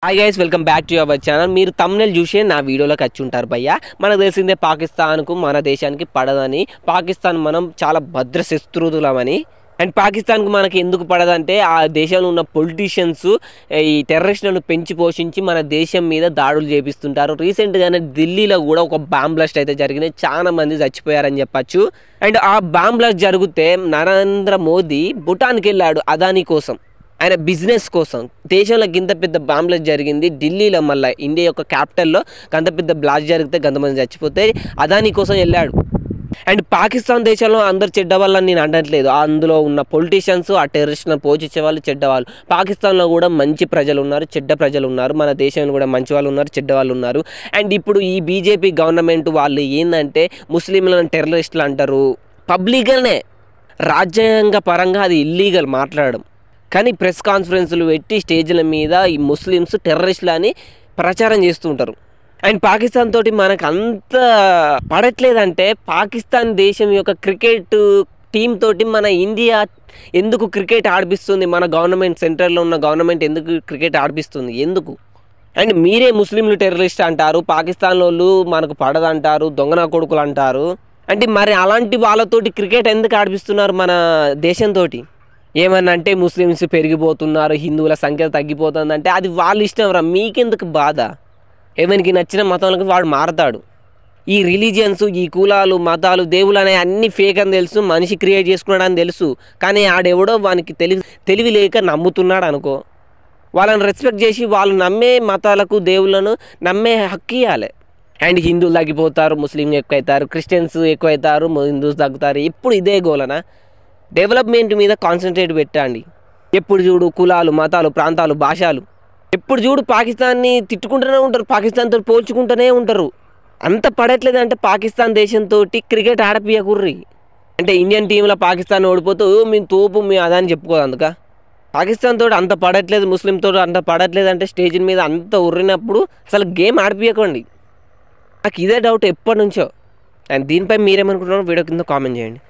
Hi guys, welcome back to our channel. మీరు thumbnail చూసే నా వీడియోలోకి వచ్చి ఉంటారు భయ్య. మనకు తెలిసిందే పాకిస్తాన్కు మన దేశానికి పడదని. పాకిస్తాన్ మనం చాలా భద్ర శత్రువులమని. అండ్ పాకిస్తాన్కు మనకి ఎందుకు పడదంటే ఆ దేశంలో ఉన్న పొలిటీషియన్స్ ఈ టెర్రరిస్టులను పెంచి పోషించి మన దేశం మీద దాడులు చేపిస్తుంటారు. రీసెంట్గానే ఢిల్లీలో కూడా ఒక బాంబ్ బ్లాస్ట్ అయితే జరిగింది. చాలా మంది చచ్చిపోయారని చెప్పచ్చు. అండ్ ఆ బాంబ్ బ్లాస్ట్ జరిగితే నరేంద్ర మోదీ భూటాన్కి వెళ్ళాడు అదానీ కోసం, ఆయన బిజినెస్ కోసం. దేశంలో గింత పెద్ద బాంబ్ బ్లాస్ట్ జరిగింది ఢిల్లీలో, మళ్ళీ ఇండియా యొక్క క్యాపిటల్లో గంత పెద్ద బ్లాస్ట్ జరిగితే గంతమంది చచ్చిపోతే అదానీ కోసం వెళ్ళాడు. అండ్ పాకిస్తాన్ దేశంలో అందరు చెడ్డవాళ్ళని నేను అనట్లేదు. అందులో ఉన్న పొలిటీషియన్స్, ఆ టెర్రరిస్టులను పోషించే వాళ్ళు చెడ్డవాళ్ళు. పాకిస్తాన్లో కూడా మంచి ప్రజలు ఉన్నారు, చెడ్డ ప్రజలు ఉన్నారు. మన దేశంలో కూడా మంచి వాళ్ళు ఉన్నారు, చెడ్డవాళ్ళు ఉన్నారు. అండ్ ఇప్పుడు ఈ బీజేపీ గవర్నమెంట్ వాళ్ళు ఏంటంటే ముస్లింలను టెర్రరిస్టులు అంటారు. పబ్లిక్గానే రాజ్యాంగ పరంగా అది ఇల్లీగల్ మాట్లాడడం, కానీ ప్రెస్ కాన్ఫరెన్సులు పెట్టి స్టేజ్ల మీద ఈ ముస్లిమ్స్ టెర్రరిస్టులు అని ప్రచారం చేస్తూ ఉంటారు. అండ్ పాకిస్తాన్ తోటి మనకు అంత పడట్లేదంటే పాకిస్తాన్ దేశం యొక్క క్రికెట్ టీం తోటి మన ఇండియా ఎందుకు క్రికెట్ ఆడిపిస్తుంది? మన గవర్నమెంట్, సెంట్రల్లో ఉన్న గవర్నమెంట్ ఎందుకు క్రికెట్ ఆడిపిస్తుంది? ఎందుకు? అండ్ మీరే ముస్లింలు టెర్రరిస్ట్ అంటారు, పాకిస్తాన్ వాళ్ళు మనకు పడదంటారు, దొంగన కొడుకులు అంటారు. అంటే మరి అలాంటి వాళ్ళతోటి క్రికెట్ ఎందుకు ఆడిపిస్తున్నారు మన దేశంతో? ఏమన్నా అంటే ముస్లిమ్స్ పెరిగిపోతున్నారు, హిందువుల సంఖ్య తగ్గిపోతుందంటే అది వాళ్ళ ఇష్టం రా, మీకెందుకు బాధ? ఎవరికి నచ్చిన మతంలోకి వాడు మారతాడు. ఈ రిలీజియన్స్, ఈ కులాలు, మతాలు, దేవులు అనే అన్ని ఫేక్ అని తెలుసు, మనిషి క్రియేట్ చేసుకున్నాడు అని తెలుసు. కానీ ఆడెవడో వానికి తెలివి లేక నమ్ముతున్నాడు అనుకో. వాళ్ళని రెస్పెక్ట్ చేసి వాళ్ళు నమ్మే మతాలకు, దేవుళ్ళను నమ్మే హక్కు ఇవ్వాలి. అండ్ హిందువులు తగ్గిపోతారు, ముస్లింలు ఎక్కువ అవుతారు, క్రిస్టియన్స్ ఎక్కువ అవుతారు, హిందూస్ తగ్గుతారు. ఇప్పుడు ఇదే గోలనా? డెవలప్మెంట్ మీద కాన్సన్ట్రేట్ పెట్టండి. ఎప్పుడు చూడు కులాలు, మతాలు, ప్రాంతాలు, భాషలు. ఎప్పుడు చూడు పాకిస్తాన్ని తిట్టుకుంటూనే ఉంటారు, పాకిస్తాన్తో పోల్చుకుంటూనే ఉంటారు. అంత పడట్లేదంటే పాకిస్తాన్ దేశంతో క్రికెట్ ఆడపియకుర్రి. అంటే ఇండియన్ టీంలో పాకిస్తాన్ ఓడిపోతూ మేము తోపు మేము అదని చెప్పుకోదు. అందుక పాకిస్తాన్ తోటి అంత పడట్లేదు, ముస్లింతో అంత పడట్లేదు అంటే స్టేజ్ మీద అంత ఉర్రినప్పుడు అసలు గేమ్ ఆడిపియకండి. నాకు ఇదే డౌట్ ఎప్పటి నుంచో. అండ్ దీనిపై మీరేమనుకుంటున్నారో వీడియో కింద కామెంట్ చేయండి.